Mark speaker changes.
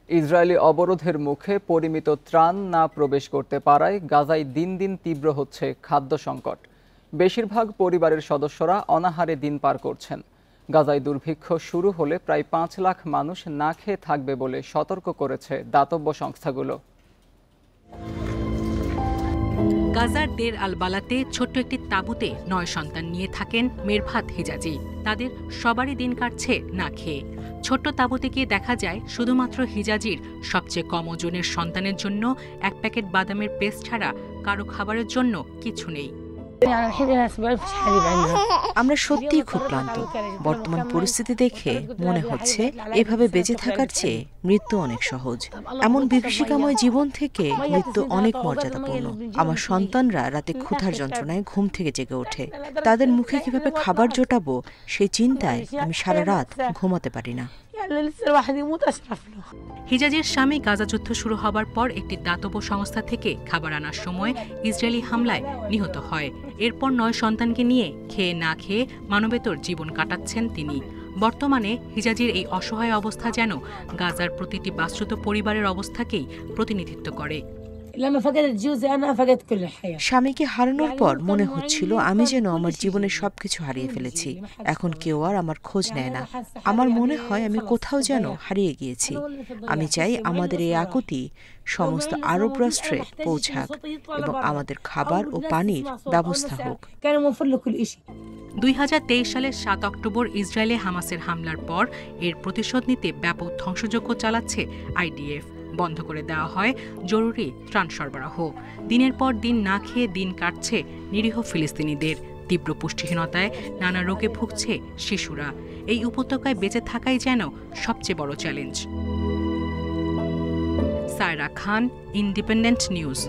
Speaker 1: Israeli অবরোধের মুখে পরিমিত ত্রাণ না প্রবেশ করতে পারায় গাজায় দিন দিন তীব্র হচ্ছে খাদ্য সংকট। বেশিরভাগ পরিবারের সদস্যরা অনাহারে দিন পার করছেন। গাজায় দুর্ভিক্ষ শুরু হলে প্রায় ৫ লাখ মানুষ না খেয়ে থাকবে বলে সতর্ক করেছে দাতব্য সংস্থাগুলো।
Speaker 2: গাজার দের আল বালাতে ছোট্ট একটি তাঁবুতে ৯ সন্তান নিয়ে থাকেন মেরফাত হিজাজি। তাদের সবারই দিন কাটছে না খেয়ে। ছোট্ট তাঁবুতে গিয়ে দেখা যায় শুধুমাত্র হিজাজির সবচেয়ে কম ওজনের সন্তানের জন্য ১ প্যাকেট বাদামের পেস্ট ছাড়া কারো খাবারের জন্য কিছু নেই।
Speaker 3: আমরা সত্যিই খুব ক্লান্ত। বর্তমান পরিস্থিতি দেখে মনে হচ্ছে এভাবে বেঁচে থাকার চেয়ে মৃত্যু অনেক সহজ। এমন বিভীষিকাময় জীবন থেকে মৃত্যু অনেক মর্যাদাপূর্ণ। আমার সন্তানরা রাতে ক্ষুধার যন্ত্রণায় ঘুম থেকে জেগে ওঠে। তাদের মুখে কিভাবে খাবার জোটাবো সেই চিন্তায় আমি সারা রাত ঘুমাতে পারি না।
Speaker 2: হিজাজের স্বামী গাজা যুদ্ধ শুরু হবার পর একটি দাতব্য সংস্থা থেকে খাবার আনার সময় ইসরায়েলি হামলায় নিহত হয়। এরপর ৯ সন্তানকে নিয়ে খেয়ে না খেয়ে মানবেতর জীবন কাটাচ্ছেন তিনি। বর্তমানে হিজাজির এই অসহায় অবস্থা যেন গাজার প্রতিটি বাস্তুত পরিবারের অবস্থাকেই প্রতিনিধিত্ব করে।
Speaker 3: স্বামীকে হারানোর পর মনে হচ্ছিল আমি যেন আমার জীবনের সবকিছু হারিয়ে ফেলেছি। এখন কেউ আর আমার খোঁজ নেয় না। আমার মনে হয় আমি কোথাও যেন হারিয়ে গিয়েছি। আমি চাই আমাদের এই আকুতি সমস্ত আরব রাষ্ট্রে পৌঁছাক এবং আমাদের খাবার ও পানির ব্যবস্থা হোক।
Speaker 2: ২০২৩ সালের ৭ অক্টোবর ইসরায়েলে হামাসের হামলার পর এর প্রতিশোধ নিতে ব্যাপক ধ্বংসযজ্ঞ চালাচ্ছে আইডিএফ। বন্ধ করে দেওয়া হয় জরুরি ত্রাণ সরবরাহ। দিনের পর দিন না খেয়ে দিন কাটছে নিরীহ ফিলিস্তিনিদের। তীব্র পুষ্টিহীনতায় নানা রোগে ভুগছে শিশুরা। এই উপত্যকায় বেঁচে থাকাই যেন সবচেয়ে বড় চ্যালেঞ্জ। সায়রা খান, ইন্ডিপেন্ডেন্ট নিউজ।